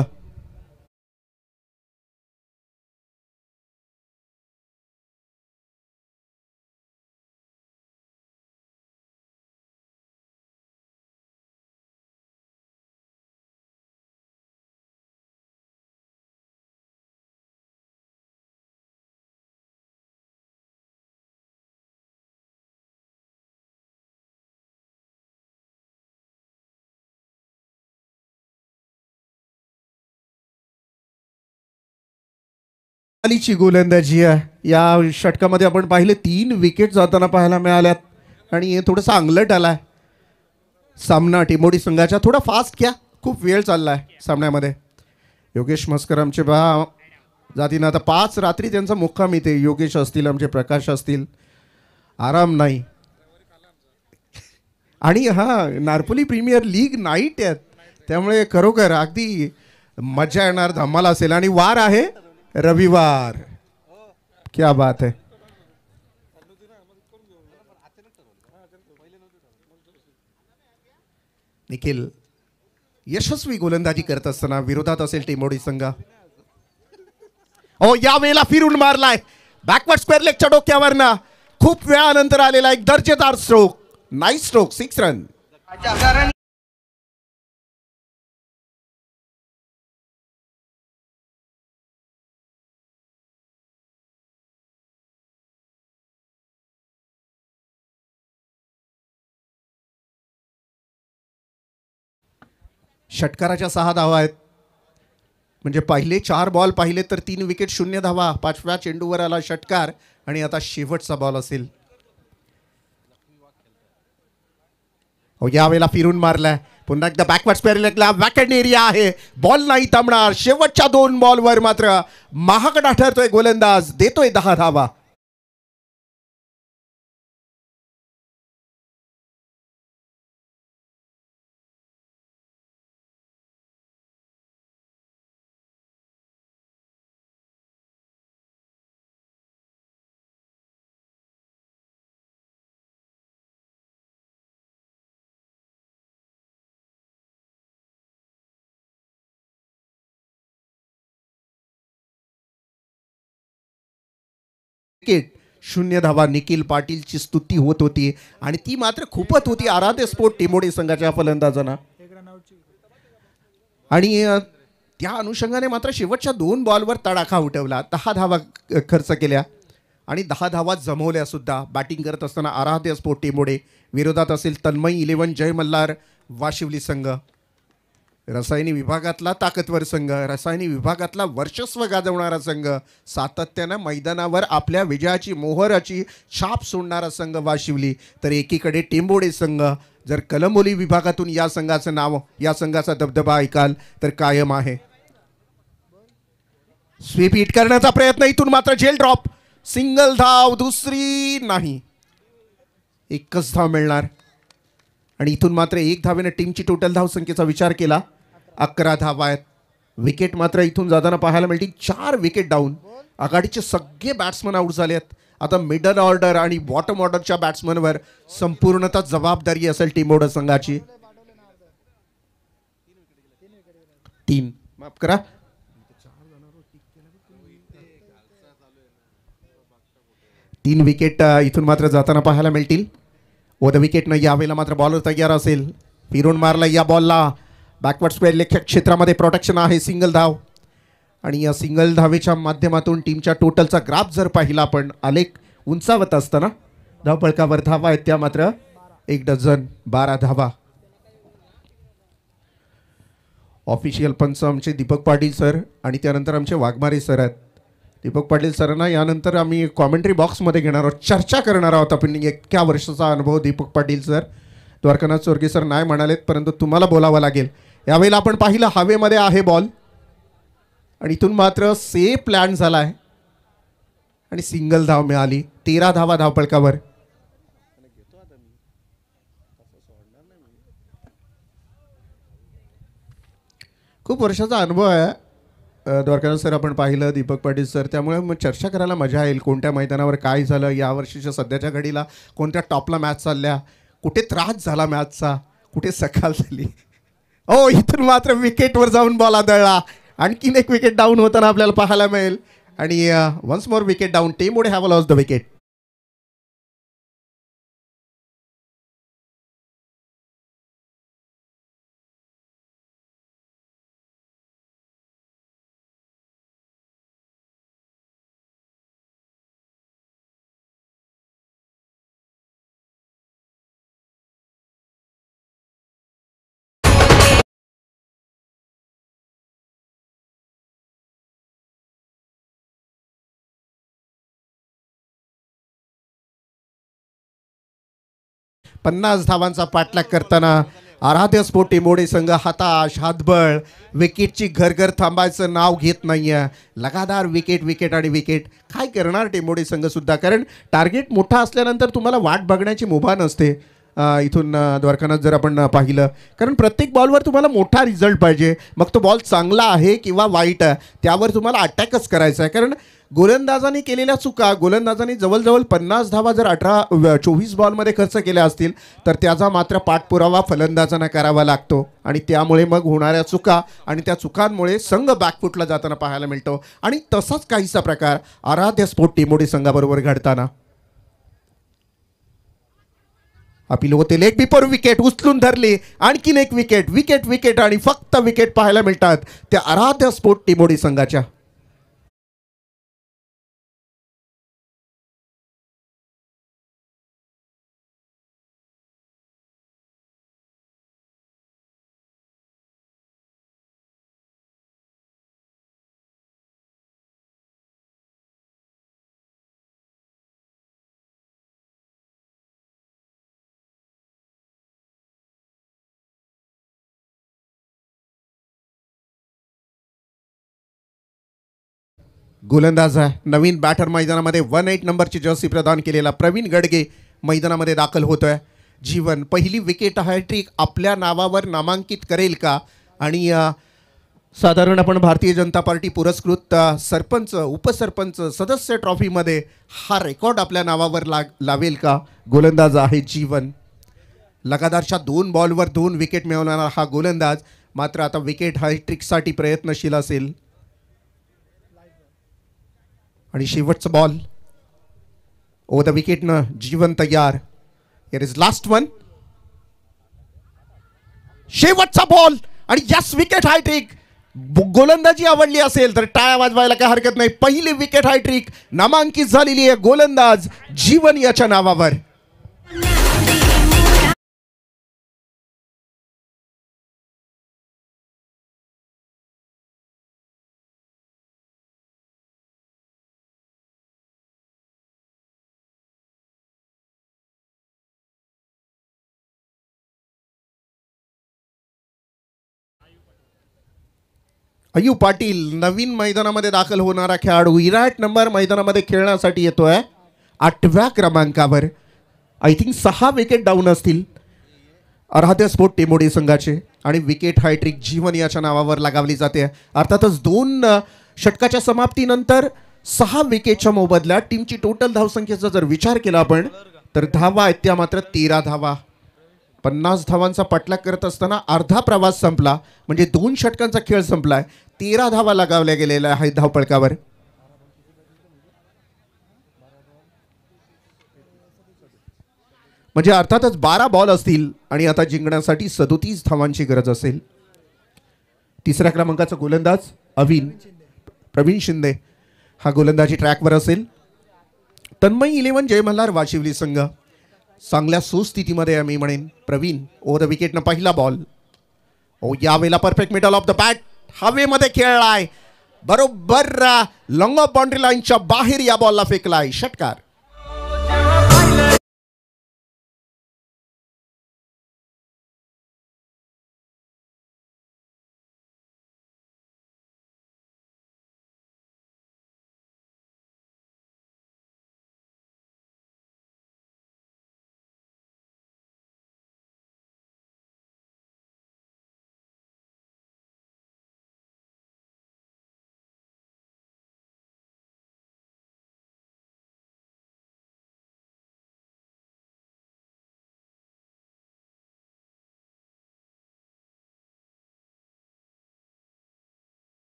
अलीची गोलंदाजी आहे या षटकामध्ये. आपण पाहिले 3 विकेट जाताना पाहायला मिळाल्यात आणि हे थोडंसं अंगलट आलाय सामना टिमोडी संघाच्या. थोडा फास्ट घ्या, खूप वेळ चाललाय सामन्यामध्ये. योगेश मस्कर आमचे बा जातीनं आता 5 रात्री त्यांचा मुक्काम इथे. योगेश असतील, आमचे प्रकाश असतील, आराम नाही. आणि हा नारपोली प्रीमियर लीग नाईट आहेत त्यामुळे खरोखर अगदी मजा येणार, धमाल असेल. आणि वार आहे रविवार. क्या बात है. निखिल यशस्वी गोलंदाजी करत असताना विरोधात असेल टिमोडी संघ. ओ या वेळेला फिरून मारलाय बॅकवर्ड स्क्वेअर लेगच्या डोक्यावरनं. खूप वेळानंतर आलेला एक दर्जेदार स्ट्रोक. Nice stroke, 6 run. षटकाराच्या 6 धावा आहेत. म्हणजे पहिले 4 बॉल पाहिले तर 3 विकेट 0 धावा. 5व्या चेंडूवर आला षटकार आणि आता शेवटचा बॉल असेल. हो यावेळेला फिरून मारलाय पुन्हा एकदा बॅकवर्ड स्क्वेअर लेगला. वॅकेंट एरिया आहे, बॉल नाही थांबणार. शेवटच्या 2 बॉलवर मात्र महागडा ठरतोय गोलंदाज, देतोय 10 धावा. विकेट 0 धावा. निखिल पाटीलची स्तुती होत होती आणि ती मात्र खूपच होती आराध्य स्पोर्ट टिमोडी संघाच्या फलंदाजांना. आणि त्या अनुषंगाने मात्र शेवटच्या 2 बॉलवर तडाखा उठवला. 10 धावा खर्च केल्या आणि 10 धावा जमवल्या सुद्धा. बॅटिंग करत असताना आराध्य स्पोर्ट टिमोडी. विरोधात असेल तन्मय 11 जय मल्हार वाशिवली संघ. रसायनी विभागातला ताकदवर संघ, रसायनी विभागातला वर्चस्व गाजवणारा संघ, सातत्यानं मैदानावर आपल्या विजयाची मोहराची छाप सोडणारा संघ वाशिवली. तर एकीकडे टिंबोडे संघ. जर कलंबोली विभागातून या संघाचं नाव, या संघाचा दबदबा ऐकाल तर कायम आहे. स्वीप हिट करण्याचा प्रयत्न, इथून मात्र झेल ड्रॉप. सिंगल धाव, दुसरी नाही, एकच धाव मिळणार. आणि इथून मात्र 1 धावेने टीमची टोटल धावसंख्येचा विचार केला 11 धावा आहेत. विकेट मात्र इथून जाताना पाहायला मिळतील 4 विकेट डाऊन. आघाडीचे सगळे बॅट्समन आउट झाले आहेत. आता मिडल ऑर्डर आणि बॉटम ऑर्डरच्या बॅट्समनवर संपूर्णतः जबाबदारी असेल टिमोडी संघाची. 3 माफ करा. 3 विकेट इथून मात्र जाताना पाहायला मिळतील. ओ द विकेटनं यावेळेला मात्र बॉलर तयार असेल. फिरून मारला या बॉलला. बॅकवर्ड स्क्वेअर लेगच्या क्षेत्रामध्ये प्रोटेक्शन आहे. सिंगल धाव. आणि या सिंगल धावेच्या माध्यमातून टीमच्या टोटलचा ग्राफ जर पाहिला आपण, आलेख उंचावत असताना धावपळकावर धावा आहेत त्या मात्र 1 डझन 12 धावा. ऑफिशियल पंच आमचे दीपक पाटील सर आणि त्यानंतर आमचे वाघमारे सर आहेत. दीपक पाटील सरांना यानंतर आम्ही कॉमेंट्री बॉक्समध्ये घेणार आहोत, चर्चा करणार आहोत. आपण इतक्या वर्षाचा अनुभव दीपक पाटील सर. द्वारकानाथ चोरगे सर नाही म्हणालेत परंतु तुम्हाला बोलावं लागेल. यावेळेला आपण पाहिलं हवेमध्ये आहे बॉल आणि इथून मात्र सेफ प्लॅन झाला आहे आणि सिंगल धाव मिळाली. 13 धावा धावपळकावर. खूप वर्षाचा अनुभव आहे द्वारकादास सर आपण पाहिलं, दीपक पाटील सर, त्यामुळे मग चर्चा करायला मजा येईल. कोणत्या मैदानावर काय झालं, यावर्षीच्या सध्याच्या घडीला कोणत्या टॉपला मॅच चालल्या, कुठे त्रास झाला मॅचचा, कुठे सकाळ झाली. हो, इथून मात्र विकेटवर जाऊन बॉल आदळला. आणखीन एक विकेट डाऊन होताना आपल्याला पाहायला मिळेल. आणि once more wicket down. Team would have lost the wicket. पन्नास धावांचा पाठलाग करताना आराध्य स्पोर्ट टिमोडे संघ हताश, हातबळ, विकेटची घरघर थांबायचं नाव घेत नाहीये. लगातार विकेट विकेट आणि विकेट. काय करणार टिमोडे संघ सुद्धा, कारण टार्गेट मोठा असल्यानंतर तुम्हाला वाट बघण्याची मुभा नसते. इथून द्वारकानाथ जर आपण पाहिलं, कारण प्रत्येक बॉलवर तुम्हाला मोठा रिझल्ट पाहिजे. मग तो बॉल चांगला आहे किंवा वाईट आहे, त्यावर तुम्हाला अटॅकच करायचा आहे. कारण गोलंदाजांनी केलेल्या चुका, गोलंदाजांनी जवळजवळ 50 धावा जर 24 बॉलमध्ये खर्च केल्या असतील, तर त्याचा मात्र पाठपुरावा फलंदाजांना करावा लागतो. आणि त्यामुळे मग होणाऱ्या चुका आणि त्या चुकांमुळे संघ बॅकफुटला जाताना पाहायला मिळतो. आणि तसाच काहीसा प्रकार आराध्य स्पोर्ट टिमोडे संघाबरोबर घडताना अपील होते. लेग बिफोर विकेट उचलून धरली. आणखीन एक विकेट विकेट विकेट आणि फक्त विकेट पाहायला मिळतात त्या आराध्य स्पोर्ट टिमोडे संघाच्या. गोलंदाज आहे नवीन बॅटर मैदानामध्ये 18 नंबरची जर्सी प्रदान केलेला प्रवीण गडगे मैदानामध्ये दाखल होतोय. जीवन पहिली विकेट हॅट्रिक आपल्या नावावर नामांकित करेल का? आणि साधारण आपण भारतीय जनता पार्टी पुरस्कृत सरपंच, उपसरपंच, सदस्य ट्रॉफीमध्ये हा रेकॉर्ड आपल्या नावावर लावेल का? गोलंदाज आहे जीवन. लगातारच्या 2 बॉलवर 2 विकेट मिळवणारा हा गोलंदाज मात्र आता विकेट हॅट्रिकसाठी प्रयत्नशील असेल. आणि शेवटचा बॉल ओव्हर द विकेटनं जीवन तयार. Here is last one. शेवटचा बॉल आणि यस विकेट हॅट्रिक. गोलंदाजी आवडली असेल तर टाळ्या वाजवायला काय हरकत नाही. पहिली विकेट हॅट्रिक नामांकित झालेली आहे गोलंदाज जीवन याच्या नावावर. अय्यू पाटील नवीन मैदानामध्ये दाखल होणारा खेळाडू, विराट नंबर मैदानामध्ये खेळण्यासाठी येतोय 8व्या क्रमांकावर. आय थिंक 6 विकेट डाऊन असतील आराध्य स्पोर्ट टिमोडे संघाचे. आणि विकेट हॅट्रिक जीवन याच्या नावावर लगावली जाते. अर्थातच 2 षटकाच्या समाप्तीनंतर 6 विकेटच्या मोबदल्यात टीमची टोटल धावसंख्येचा जर विचार केला आपण तर धावा आहेत त्या मात्र 13 धावा. 50 धावांचा पाठलाग करत असताना अर्धा प्रवास संपला, म्हणजे 2 षटकांचा खेळ संपलाय. 13 धावा लगावल्या गेलेल्या आहेत धावपळकावर. म्हणजे अर्थातच 12 बॉल असतील आणि आता जिंकण्यासाठी 37 धावांची गरज असेल. 3ऱ्या क्रमांकाचा गोलंदाज प्रवीण शिंदे हा गोलंदाजी ट्रॅकवर असेल. तन्मय 11 जय मल्हार वाशिवली संघ चांगल्या सुस्थितीमध्ये आहे मी म्हणेन. प्रवीण ओव्हर द विकेटनं पहिला बॉल. यावेळेला perfect middle of the bat हवेमध्ये खेळलाय. बरोबर लॉंग ऑफ बाउंड्री लाईनच्या बाहेर या बॉलला फेकलाय. षटकार.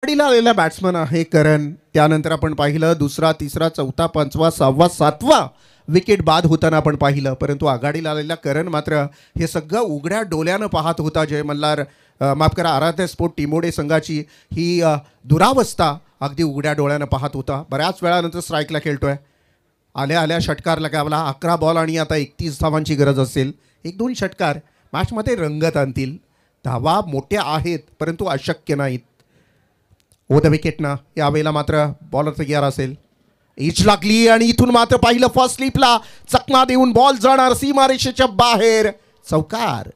आघाडीला आलेला बॅट्समन आहे करण. त्यानंतर आपण पाहिलं दुसरा, तिसरा, चौथा, पाचवा, सहावा, सातवा विकेट बाद होताना आपण पाहिलं. परंतु आघाडीला आलेला करण मात्र हे सगळं उघड्या डोळ्यानं पाहत होता. जय मल्हार माफ करा, आराध्य स्पोर्ट टिमोडे संघाची ही दुरावस्था अगदी उघड्या डोळ्यानं पाहत होता. बऱ्याच वेळानंतर स्ट्राईकला खेळतोय. आल्या आल्या षटकार लगावला. 11 बॉल आणि आता 31 धावांची गरज असेल. 1-2 षटकार मॅचमध्ये रंगत आणतील. धावा मोठ्या आहेत परंतु अशक्य नाहीत. द विकेटनं यावेळेला मात्र बॉलर तयार असेल. इच लागली आणि इथून मात्र पाहिलं फर्स्ट स्लिपला चकमा देऊन बॉल जाणार सीमारेषेच्या बाहेर. चौकार.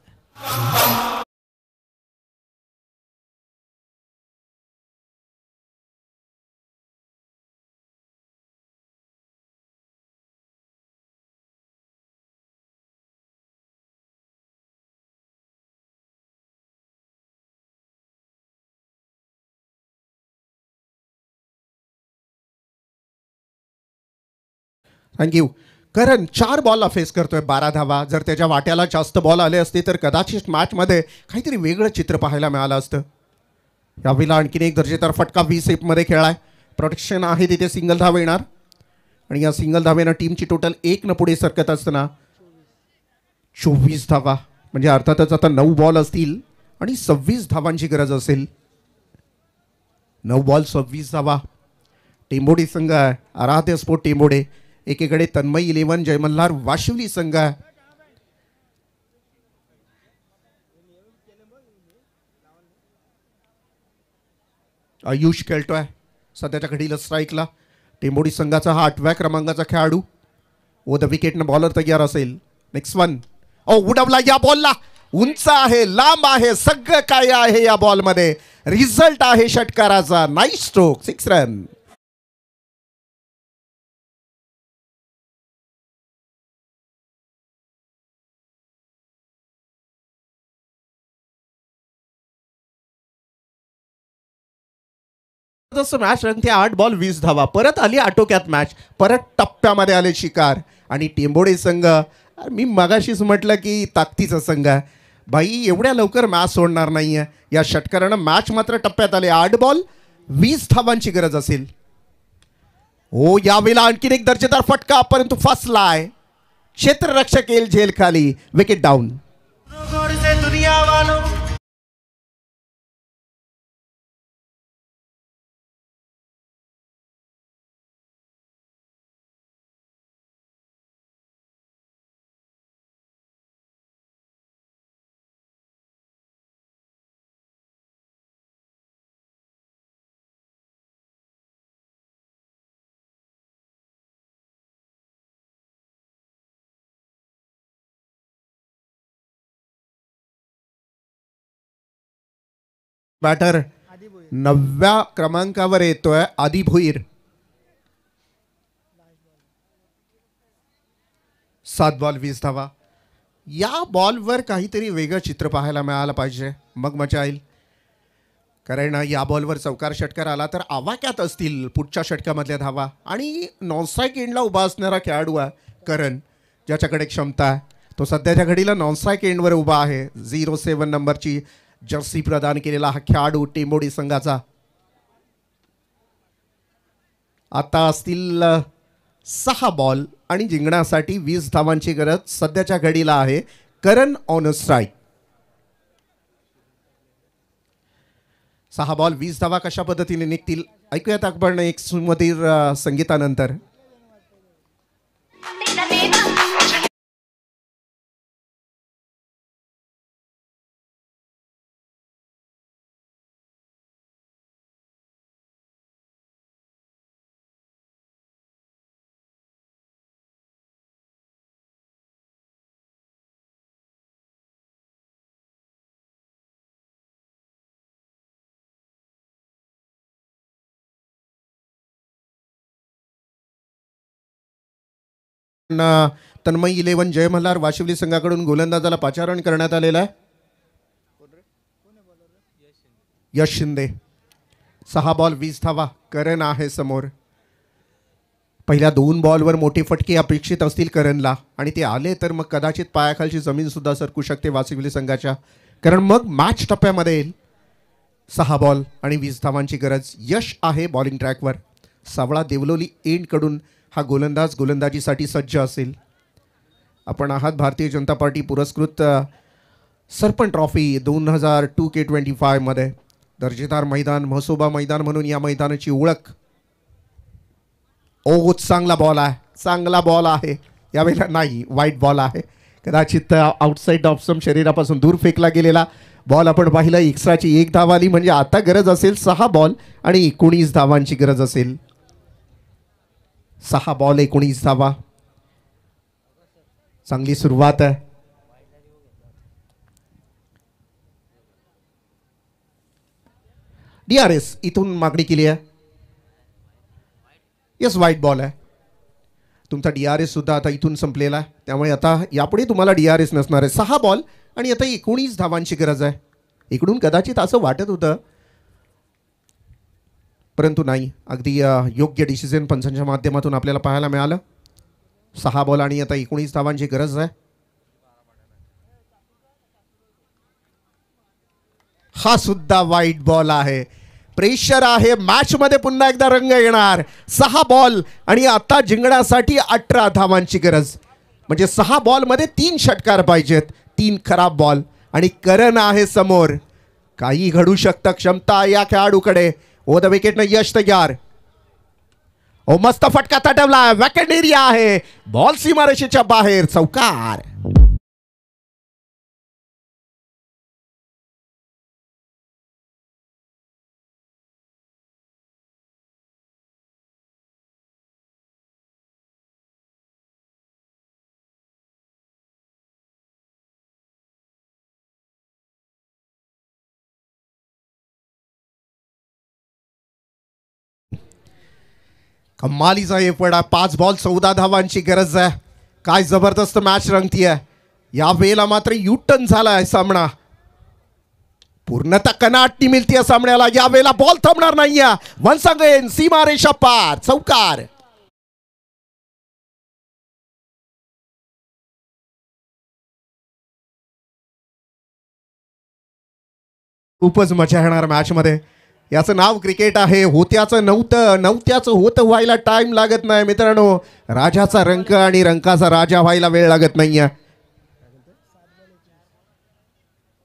थँक्यू. करण 4 बॉलला फेस करतोय 12 धावा. जर त्याच्या वाट्याला जास्त बॉल आले असते तर कदाचित मॅचमध्ये काहीतरी वेगळं चित्र पाहायला मिळालं असतं. यावेळेला आणखीन एक दर्जेदार फटका 20 एपमध्ये खेळाय. प्रोटेक्शन आहे तिथे सिंगल धाव येणार आणि या सिंगल धावेनं टीमची टोटल 1 न पुढे सरकत असताना 24 धावा. म्हणजे अर्थातच आता 9 बॉल असतील आणि 26 धावांची गरज असेल. 9 बॉल 26 धावा. टेंबोडी संघ आहे आराध्य स्पोर्ट टेंबोडे. एकीकडे तन्मय 11 जय मल्हार वाशिवली संघ आहे. आयुष खेळतोय सध्याच्या घडीला स्ट्राईकला. टेंबोडी संघाचा हा 8व्या क्रमांकाचा खेळाडू. द विकेटनं बॉलर तयार असेल. Next one. उडवला या बॉलला. उंच आहे, लांब आहे, सगळं काय आहे या बॉलमध्ये. रिझल्ट आहे षटकाराचा. Nice stroke. 6 रन. मॅच रंगते. 8 बॉल 20 धावा. परत आली आटोक्यात मॅच. परत टप्प्यामध्ये आले शिकार. आणि टेंबोडे संघ, मी मगाशीच म्हटलं की ताकदीचा संघ आहे भाई. एवढ्या लवकर मॅच सोडणार नाहीये. या षटकारानं मॅच मात्र टप्प्यात आले. 8 बॉल 20 धावांची गरज असेल. यावेळेला आणखीन एक दर्जेदार फटका परंतु फसलाय. क्षेत्ररक्षक येईल झेल खाली. Wicket down. बॅटर 9व्या क्रमांकावर येतोय आदी भोईर. 7 बॉल 20 धावा. या बॉलवर काहीतरी वेगळं चित्र पाहायला मिळालं पाहिजे मग मजा येईल. कारण या बॉलवर चौकार षटकार आला तर आवाक्यात असतील पुढच्या षटकामधल्या धावा. आणि नॉनस्ट्राईक एंडला उभा असणारा खेळाडू आहे करण, ज्याच्याकडे क्षमता आहे. तो सध्याच्या घडीला नॉनस्ट्राईक एंडवर उभा आहे. 07 नंबरची जर्सी प्रदान केलेला हा खेळाडू टेंबोडी संघाचा. आता असतील 6 बॉल आणि जिंकण्यासाठी 20 धावांची गरज सध्याच्या घडीला आहे. करण ऑन स्ट्राईक. 6 बॉल 20 धावा कशा पद्धतीने निघतील ऐकूयात आपण एक सुमधीर संगीतानंतर. तन्मय 11 जय मल्हार वाशिवली संघाकडून गोलंदाजाला पाचारण करण्यात आलेला आहे. यश शिंदे. 6 बॉल 20 धावा. करण आहे समोर. पहिल्या 2 बॉलवर मोठे फटके अपेक्षित असतील करणला आणि ते आले तर मग कदाचित पायाखालची जमीन सुद्धा सरकू शकते वाशिवली संघाच्या. कारण मग मॅच टप्प्यामध्ये येईल. 6 बॉल आणि 20 धावांची गरज. यश आहे बॉलिंग ट्रॅकवर. सावळा देवलोली एंडकडून हा गोलंदाज गोलंदाजीसाठी सज्ज असेल. आपण आहात भारतीय जनता पार्टी पुरस्कृत सरपंच ट्रॉफी 2002 K25 मध्ये. दर्जेदार मैदान, म्हसोबा मैदान म्हणून या मैदानाची ओळख. ओ चांगला बॉल आहे, चांगला बॉल आहे. यावेळेला नाही, वाईट बॉल आहे. कदाचित आउटसाईड ऑफ स्टंप शरीरापासून दूर फेकला गेलेला बॉल आपण पाहिला. एक्स्ट्राची 1 धाव आली म्हणजे आता गरज असेल 6 बॉल आणि 19 धावांची गरज असेल. 6 बॉल 19 धावा. चांगली सुरुवात आहे. DRS इथून मागणी केली आहे. यस, वाईट बॉल आहे. तुमचा DRS सुद्धा आता इथून संपलेला आहे. त्यामुळे आता यापुढे तुम्हाला DRS नसणार आहे. 6 बॉल आणि आता 19 धावांची गरज आहे. इकडून कदाचित असं वाटत होतं, परंतु नाही. अगदी योग्य डिसिजन पंचांच्या माध्यमातून आपल्याला पाहायला मिळालं. 6 बॉल आणि आता 19 धावांची गरज आहे. हा सुद्धा वाईट बॉल आहे. प्रेशर आहे. मॅच मध्ये पुन्हा एकदा रंग येणार. 6 बॉल आणि आता जिंकण्यासाठी 18 धावांची गरज. म्हणजे 6 बॉल मध्ये 3 षटकार पाहिजेत. 3 खराब बॉल आणि करण आहे समोर. काही घडू शकतं, क्षमता या खेळाडूकडे. ओ द विकेटनं यश तयार. ओ मस्त फटका तटवला. वॅकेट एरिया आहे. बॉल सीमारेषेच्या बाहेर. चौकार. कमालीचा हे पडा. 5 बॉल 14 धावांची गरज आहे. काय जबरदस्त मॅच रंगतीये. या वेळेला मात्र युटर्न झालाय सामना. पूर्णतः कनाटणी मिळतीये सामन्याला. या वेळेला बॉल थांबणार नाहीये. वन्स अगेन सीमारेषा पार. चौकार. खूपच मजा येणार मॅच मध्ये. याचं नाव क्रिकेट आहे. होत्याचं नव्हतं, नव्हत्याचं होतं व्हायला टाइम लागत नाही मित्रांनो. राजाचा रंक आणि रंकाचा राजा व्हायला वेळ लागत नाहीये.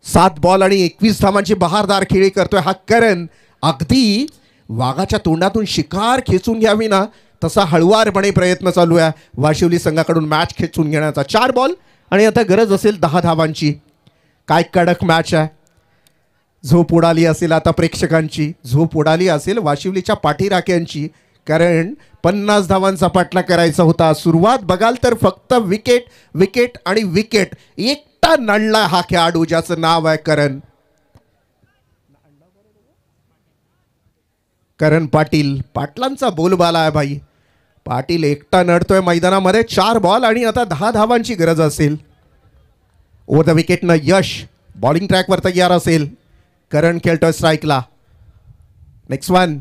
7 बॉल आणि 21 धावांची बहारदार खेळी करतोय हा करण. अगदी वाघाच्या तोंडातून शिकार खेचून घ्यावी ना तसा हळुवारपणे प्रयत्न चालू आहे वाशिवली संघाकडून मॅच खेचून घेण्याचा. 4 बॉल आणि आता गरज असेल 10 धावांची. काय कडक मॅच आहे. झोप उडाली असेल आता प्रेक्षकांची. झोप उडाली असेल वाशिवलीच्या पाठीराख्यांची. कारण 50 धावांचा पाठला करायचा होता. सुरुवात बघाल तर फक्त विकेट विकेट आणि विकेट. एकटा नडला हा खेळाडू ज्याचं नाव आहे करण. करण पाटील. पाटलांचा बोलबाला आहे भाई. पाटील एकटा नडतोय मैदानामध्ये. 4 बॉल आणि आता 10 धावांची गरज असेल. ओव्हर द विकेटनं यश बॉलिंग ट्रॅकवर तयार असेल. करण खेळतोय स्ट्राईकला. Next one.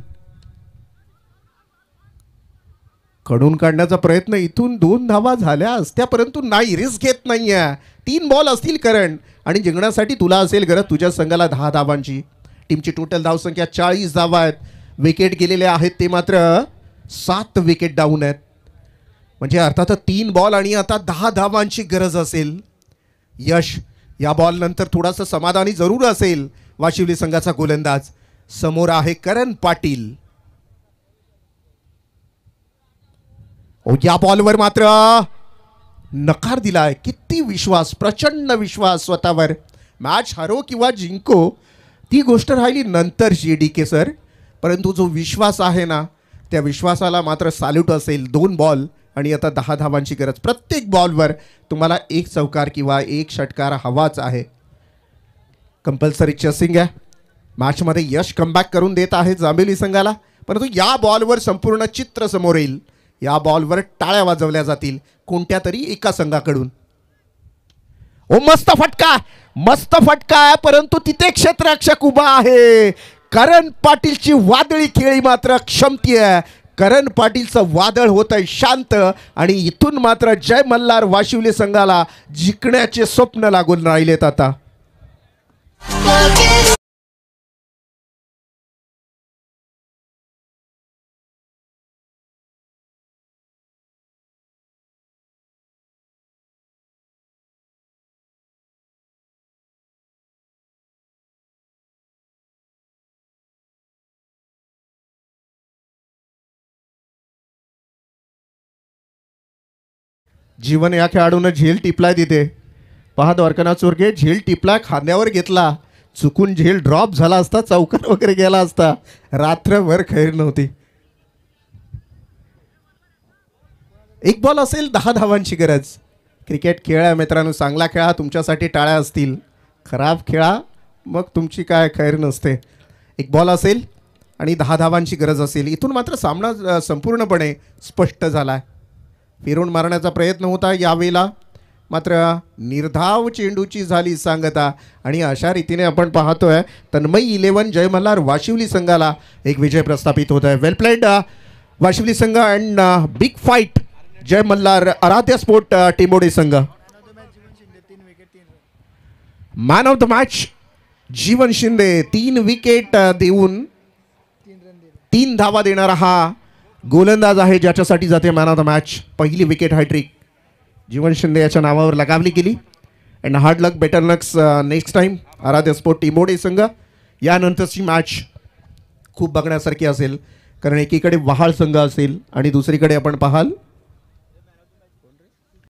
कडून काढण्याचा प्रयत्न. इथून 2 धावा झाल्या असत्या परंतु नाही. रिस्क घेत नाहीये. 3 बॉल असतील करण आणि जिंकण्यासाठी तुला असेल गरज तुझ्या संघाला 10 धावांची. टीमची टोटल धावसंख्या 40 धावा आहेत. विकेट गेलेले आहेत ते मात्र 7 विकेट डाऊन आहेत. म्हणजे अर्थात 3 बॉल आणि आता 10 धावांची गरज असेल. यश या बॉल नंतर थोडासा समाधानी जरूर असेल. वाशिवली संघाचा गोलंदाज समोर आहे करण पाटील. या बॉलवर मात्र नकार दिलाय. किती विश्वास, प्रचंड विश्वास स्वतःवर. मॅच हरो किंवा जिंको ती गोष्ट राहिली नंतरची DK सर. परंतु जो विश्वास आहे ना त्या विश्वासाला मात्र सॅल्यूट असेल. 2 बॉल आणि आता 10 धावांची गरज. प्रत्येक बॉलवर तुम्हाला 1 चौकार किंवा 1 षटकार हवाच आहे. कंपल्सरी चेसिंग आहे. मॅचमध्ये यश कमबॅक करून देत आहे जांभेली संघाला. परंतु या बॉलवर संपूर्ण चित्र समोर येईल. या बॉलवर टाळ्या वाजवल्या जातील कोणत्या तरी एका संघाकडून. ओ मस्त फटका. मस्त फटका आहे परंतु तिथे क्षेत्ररक्षक उभा आहे. करण पाटीलची वादळी खेळी मात्र क्षमतीय. करण पाटीलचं वादळ होत आहे शांत आणि इथून मात्र जय मल्हार वाशिवली संघाला जिंकण्याचे स्वप्न लागून राहिलेत आता. जीवन या खेळाडूनं झेल टिपलाय तिथे. पहा द्वारकानाथ चोरगे, झेल टिपलाय, खांद्यावर घेतला, चुकून झेल ड्रॉप झाला असता, चौकार वगैरे गेला असता, रात्रभर खैर नव्हती. एक बॉल असेल, 10 धावांची गरज. क्रिकेट खेळा मित्रांनो, चांगला खेळा, तुमच्यासाठी टाळ्या असतील. खराब खेळा, मग तुमची काय खैर नसते. एक बॉल असेल आणि 10 धावांची गरज असेल. इथून मात्र सामना संपूर्णपणे स्पष्ट झाला. फिरून मारण्याचा प्रयत्न होता यावेळेला, मात्र निर्धाव चेंडूची झाली सांगता. आणि अशा रीतीने आपण पाहतोय तन्मय 11 जय मल्हार वाशिवली संघाला एक विजय प्रस्थापित होत आहे. वेल प्लेड वाशिवली संघ अँड बिग फाईट जय मल्हार आराध्य स्पोर्ट टिंबोडे संघ. मॅन ऑफ द मॅच जीवन शिंदे, 3 विकेट देऊन 3 धावा देणारा हा गोलंदाज आहे, ज्याच्यासाठी जाते मॅन ऑफ द मॅच. पहिली विकेट हॅट्रिक जीवन शिंदे याच्या नावावर लगावली गेली. And hard luck, better lux next time आराध्य स्पोर्ट टिंबोडे संघ. यानंतरची मॅच खूप बघण्यासारखी असेल, कारण एकीकडे वहाळ संघ असेल आणि दुसरीकडे आपण पाहाल